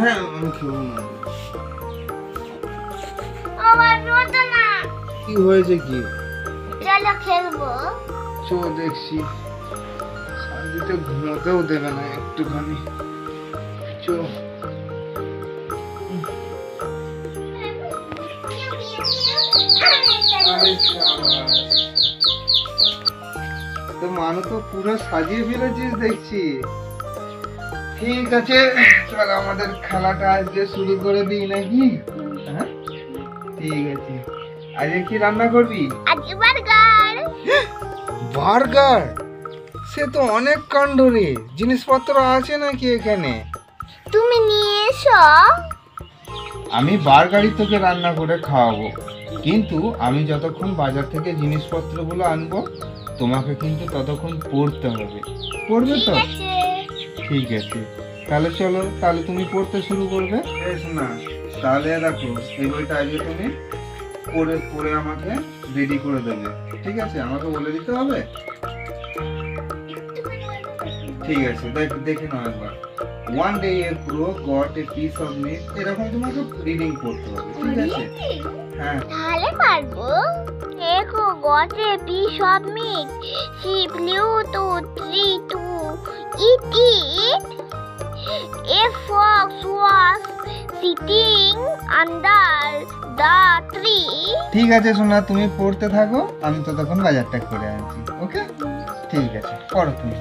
হ্যাঁ আমি খেলবো না। কি হয়েছে কি? চলো খেলবো। চো দেখছি শান্তিতে ঘুমোতেও দেবে না একটুখানি। চো তো মানু তো পুরো সাজিয়ে ফেলেছিস দেখছি। ঠিক আছে চল আমাদের খেলাটা আজকে শুরু করে দিই নাকি? হ্যাঁ ঠিক আছে। আজকে কি রান্না করবি? আজকে বার্গার। বার্গার? সে তো অনেক কাণ্ড রে, জিনিসপত্র আছে নাকি এখানে? তুমি নিয়ে এসো। আমি বার্গারই তোকে রান্না করে খাওয়াবো, কিন্তু আমি যতক্ষণ বাজার থেকে জিনিসপত্রগুলো আনবো তোমাকে কিন্তু ততক্ষণ পড়তে হবে। পড়বে তো? ঠিক আছে তাহলে চলো, তাহলে তুমি পড়তে শুরু করবে। বেশ না তাহলে দেখো এই বইটা আজকে তুমি পড়ে পড়ে আমাকে রেডি করে দেবে, ঠিক আছে? আমাকে বলে দিতে হবে। ঠিক আছে দেখে নাও একবার। One day a crow got a piece of meat, এরকম তোমাকে রিডিং করতে হবে, ঠিক আছে? হ্যাঁ তাহলে পারবো। দেখো got a piece of meat. She flew to tree to eat it. A fox was sitting under the tree. ঠিক আছে সোনা, তুমি পড়তে থাকো, আমি তো তখন বাজারটা করে আনছি। ওকে ঠিক আছে, পড়ো তুমি।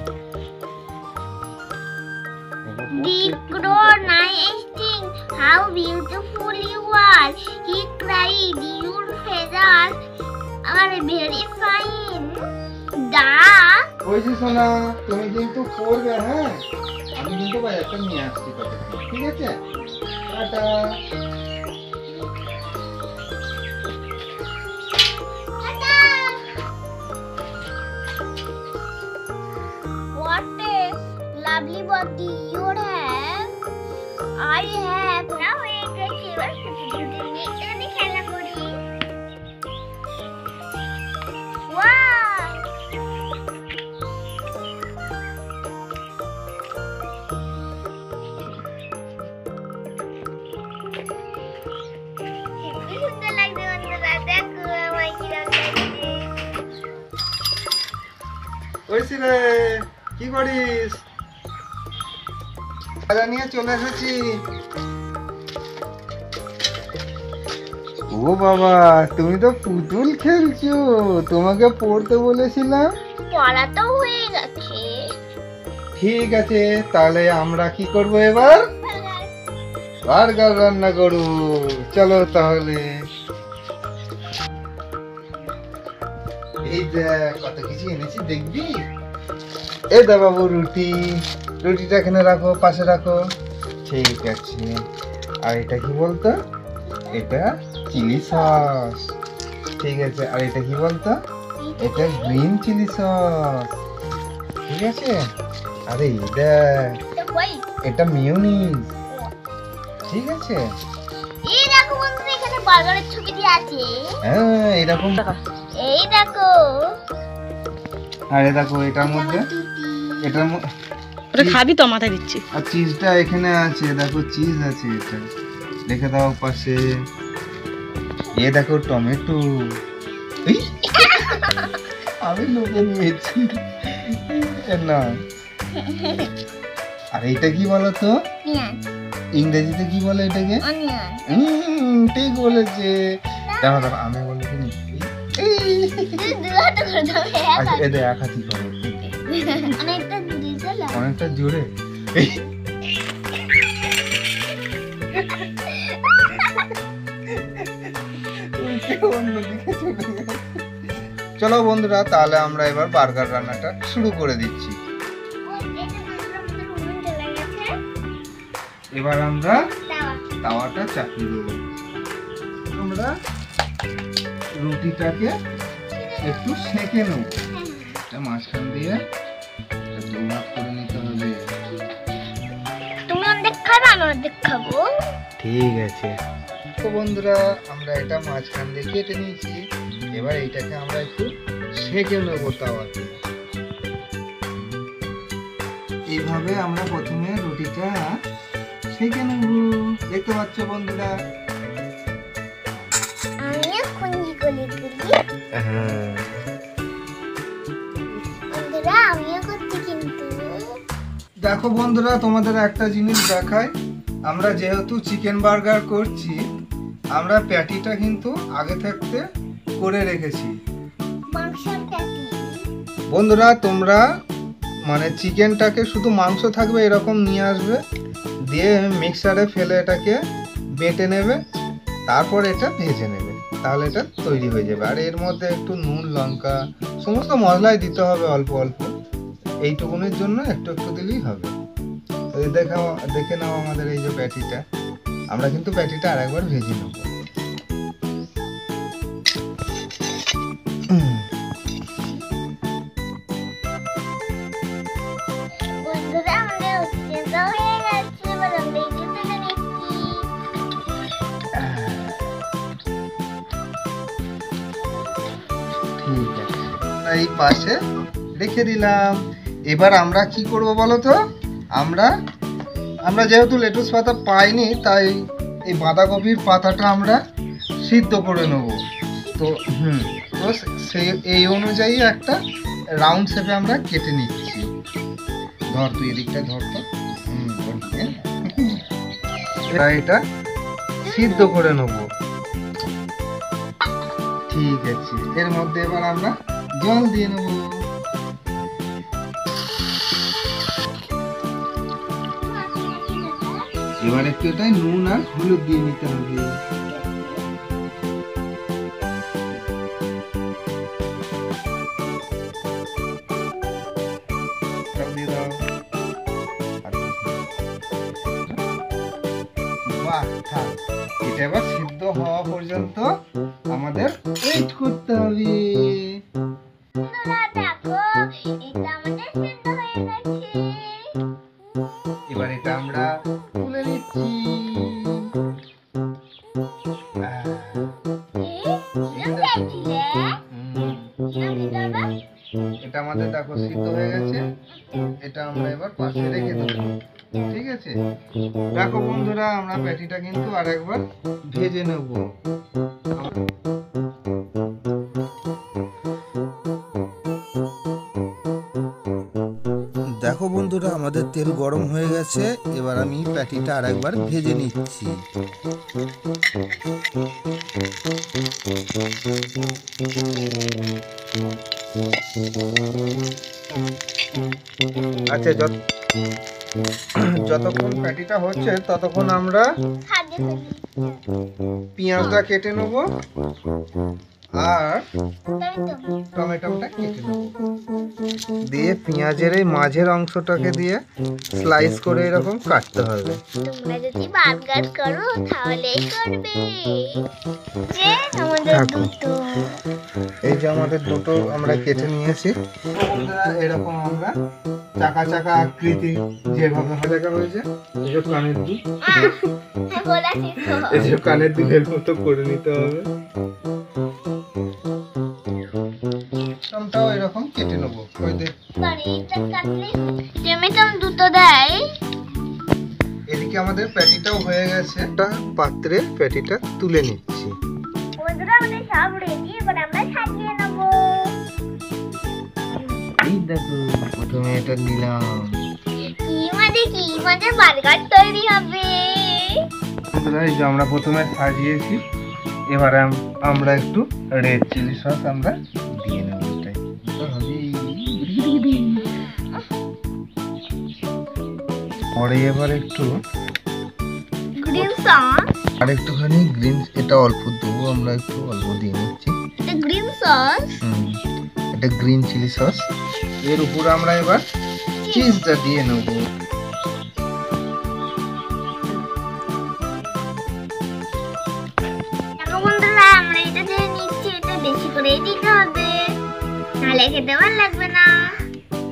The crow nesting, how beautiful you are. He cried, your feathers are very fine. বলছি সোনা তুমি কিন্তু পড়বে, হ্যাঁ? আমি কিন্তু বাজারটা নিয়ে আসছি ততক্ষণ, ঠিক আছে? Tata. What a lovely body you have. I have. Now we can see what এখানে খেলা করি। Wow! কি সুন্দর লাগছে বন্ধুরা, দেখো আমার কিরকম লাগছে। ওইছি রে, কি করিস? বাজার নিয়ে চলে এসেছি। ও বাবা, তুমি তো পুতুল খেলছো, তোমাকে পড়তে বলেছিলাম। পড়া তো হয়ে গেছে। ঠিক আছে তাহলে আমরা কি করব এবার? বার্গার রান্না করব। চলো তাহলে। এই দেখ কত কিছু এনেছি, দেখবি? এই দা বাবু রুটি, রুটিটা এখানে রাখো, পাশে রাখো। ঠিক আছে। আর এটা কি বলতো? এটা চিলি সস। ঠিক আছে। আর এটা কি বলতো? এটা গ্রিন চিলি সস। ঠিক আছে। আরে এই দেখ এটা মিয়োনিজ। ঠিক আছে। এই দেখো বন্ধুরা, এখানে বার্গারের ছবিটি আছে। হ্যাঁ এরকম। এই দেখো। আরে দেখো এটার মধ্যে, এটার মধ্যে ওটা খাবি তো, মাথায় দিচ্ছি। আর চিজটা এখানে আছে, দেখো চিজ আছে, এটা রেখে দাও পাশে। এ দেখো টমেটো, আমি লোকে নিয়েছি না। আর এটা কি বলো তো? ইংরেজিতে কি বলে এটাকে? ঠিক বলেছে। দেখো দেখো আমি বলি কি আচ্ছা এদের এক হাতি করো, অনেকটা জোরে। চলো বন্ধুরা, তাহলে আমরা এবার বার্গার রান্নাটা শুরু করে দিচ্ছি। এবার আমরা তাওয়াটা চাপিয়ে দেবো। আমরা রুটিটাকে একটু সেঁকে নেব, এটা মাঝখান দিয়ে দুভাগ করে নিতে হবে। তুমি অর্ধেক খাবে, আমি অর্ধেক খাবো। ঠিক আছে। তো বন্ধুরা আমরা এটা মাঝখান দিয়ে কেটে নিয়েছি, এবার এইটাকে আমরা একটু সেঁকে নেবো তাওয়াতে। এইভাবে আমরা প্রথমে রুটিটা সেকে নেব। দেখতে পাচ্ছ বন্ধুরা? আমি এখন কি করি হ্যাঁ, বন্ধুরা, আমিও করছি কিন্তু। দেখো বন্ধুরা, তোমাদের একটা জিনিস দেখাই। আমরা যেহেতু চিকেন বার্গার করছি, আমরা প্যাটিটা কিন্তু আগে থাকতে করে রেখেছি। মাংসের প্যাটি। বন্ধুরা, তোমরা মানে চিকেনটাকে শুধু মাংস থাকবে এরকম নিয়ে আসবে, দিয়ে মিক্সারে ফেলে এটাকে বেটে নেবে, তারপর এটা ভেজে নেবে, তাহলে এটা তৈরি হয়ে যাবে। আর এর মধ্যে একটু নুন, লঙ্কা, সমস্ত মশলাই দিতে হবে অল্প অল্প। এইটুকুনের জন্য একটু একটু দিলেই হবে। এই দেখে নাও আমাদের এই যে প্যাটিটা, আমরা কিন্তু প্যাটিটা আরেকবার ভেজে নেব। বন্ধুরা, আমাদের চিকেনটা হয়ে গেছে, এবার আমরা এটা তুলে নিচ্ছি। ঠিক আছে, এই পাশে রেখে দিলাম। এবার আমরা কি করব বলো তো? আমরা যেহেতু লেটুস পাতা পাইনি, তাই এই বাঁধাকপির পাতাটা আমরা সিদ্ধ করে নেব। তো তো সেই এই অনুযায়ী একটা রাউন্ড শেপে আমরা কেটে নিচ্ছি। ধর, তুই এদিকটা ধর তো। এটা সিদ্ধ করে নেব। ঠিক আছে, এর মধ্যে এবার আমরা জল দিয়ে নেব। এবার একটু এটাই নুন আর হলুদ দিয়ে নিতে হবে। দিয়ে দাও। বাহ, থাক। এটা এবার সিদ্ধ হওয়া পর্যন্ত আমাদের ওয়েট করতে হবে। বন্ধুরা, দেখো, এটা আমাদের সিদ্ধ হয়ে গেছে। এবার এটা আমরা তুলে নিচ্ছি। এটা আমাদের দেখো সিদ্ধ হয়ে গেছে। এটা আমরা এবার পাশে রেখে দেবো। ঠিক আছে, দেখো বন্ধুরা, আমরা প্যাটিটা কিন্তু আরেকবার ভেজে নেব। দেখো বন্ধুরা, আমাদের তেল গরম হয়ে গেছে। এবার আমি প্যাটিটা আরেকবার ভেজে নিচ্ছি। আচ্ছা, যতক্ষণ প্যাটিটা হচ্ছে ততক্ষণ আমরা পেঁয়াজটা কেটে নেব আর টমেটোটা কেটে নেব। দিয়ে পেঁয়াজের এই মাঝের অংশটাকে দিয়ে স্লাইস করে এরকম কাটতে হবে। তোমরা যদি বার্গার করো তাহলেই করবে। যে আমাদের দুটো, এই যে আমাদের দুটো আমরা কেটে নিয়েছি। এরকম আমরা চাকা চাকা আকৃতি যেভাবে হাজাকা হয়েছে, এই যে কানের দুল, এই যে কানের দুলের মতো করে নিতে হবে। টমেটোটাও এরকম কেটে নেবো। ওই দেখ, টমেটো দুটো দেয়। এদিকে আমাদের প্যাটিটাও হয়ে গেছে। একটা পাত্রে প্যাটিটা তুলে নিচ্ছি। বন্ধুরা, আমাদের সব রেডি, এবার আমরা সাজিয়ে নেব। এই দেখো, প্রথমে এটা নিলাম। কি মজা বার্গার তৈরি হবে। বন্ধুরা, এই যে আমরা প্রথমে সাজিয়েছি। এবারে আমরা একটু রেড চিলি সস আমরা দিয়ে নেব। এটাই পরে এবার একটু গ্রিন সস, আর একটুখানি গ্রিন, এটা অল্প দেবো, আমরা একটু অল্প দিয়ে নিচ্ছি। এটা গ্রিন সস, এটা গ্রিন চিলি সস। এর উপর আমরা এবার চিজটা দিয়ে নেব। দেখো বন্ধুরা, আমরা এটা দিয়ে নিচ্ছি। এটা বেশি করেই দিতে হবে, নাহলে খেতে ভালো লাগবে না।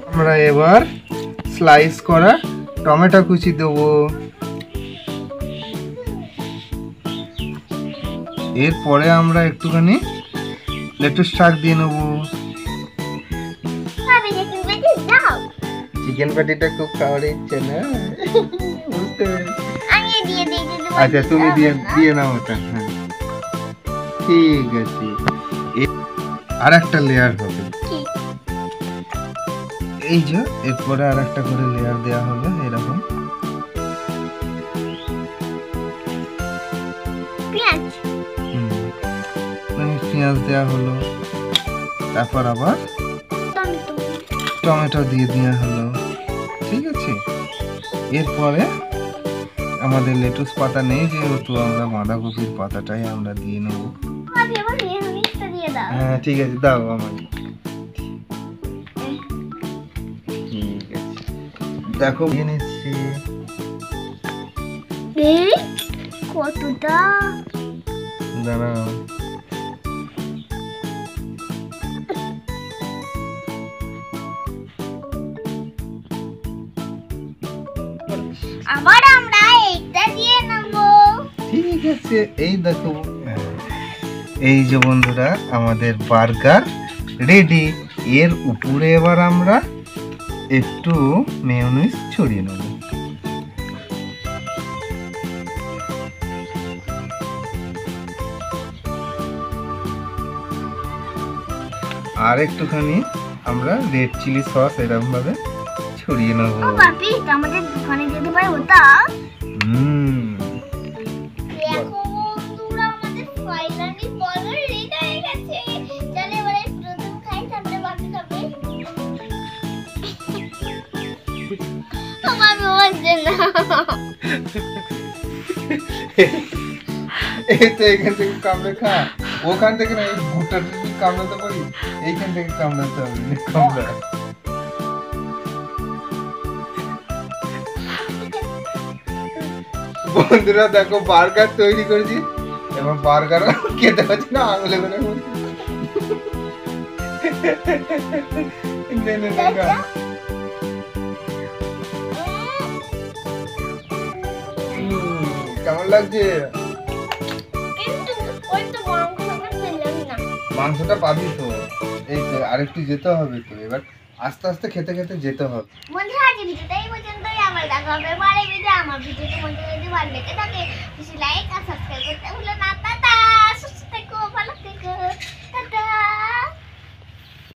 আমরা এবার স্লাইস করা টমেটো কুচি দেবো। এরপরে আমরা একটুখানি লেটুস শাক দিয়ে নেবো। যাও, চিকেন প্যাটিটা খুব খাওয়ার ইচ্ছে না, বুঝতে পেরেছি। আচ্ছা তুমি দিয়ে দিয়ে নাও ওটা। হ্যাঁ ঠিক আছে। আর একটা লেয়ার হবে কি? এই যে এরপরে আর একটা করে লেয়ার দেওয়া হবে এরকম। পেঁয়াজ। পেঁয়াজ দেওয়া হলো, তারপর আবার টমেটো। টমেটো দিয়ে দেওয়া হলো। ঠিক আছে, এরপরে আমাদের লেটুস পাতা নেই যেহেতু আমরা বাঁধাকপির পাতাটাই আমরা দিয়ে নেবো। আমি আবার মেয়োনিজটা দিয়ে দাও। হ্যাঁ ঠিক আছে, দাও আমাকে। ঠিক আছে, দেখো দিয়ে নিচ্ছি। এই কতটা? দাঁড়াও। আবার আমরা এইটা দিয়ে নেবো। ঠিক আছে, এই দেখো এই যে বন্ধুরা আমাদের বার্গার রেডি। এর উপরে এবার আমরা একটু মেয়োনিজ ছড়িয়ে নেব। আর একটুখানি আমরা রেড চিলি সস এরকম ভাবে ছড়িয়ে নেব। ও বাপি, এটা আমাদের দোকানে যেতে পারে ওটা। দেখো বন্ধুরা, আমাদের ফাইনালি বার্গার রেডি হয়ে গেছে। চলে এবারে প্রথম খাই, তারপরে বাকি খাবে। ও বাপি বলছে না। এই তো এখান থেকে কামড়ে খা, ওখান থেকে না, এই ভুট্টাটা কামড়াতে পারি, এইখান থেকে কামড়াতে হবে। কামড়া। বন্ধুরা দেখো বার্গার তৈরি করেছি, এবং বার্গার খেতে পারছি না, আঙুলে করে নে নে নে খা। কেমন লাগছে? কিন্তু ওই তো মাংসটা পেলাম না। মাংসটা পাবি তো, এই তো আরেকটু যেতে হবে তো, এবার আস্তে আস্তে খেতে খেতে যেতে হবে। বন্ধুরা আজ ভিডিওটা এই পর্যন্তই। আবার দেখা হবে পরের ভিডিও। আমার ভিডিও তোমাদের যদি ভালো লেগে থাকে, লাইক আর সাবস্ক্রাইব করতে ভুলো না। টাটা, সুস্থ থেকো, ভালো থেকো।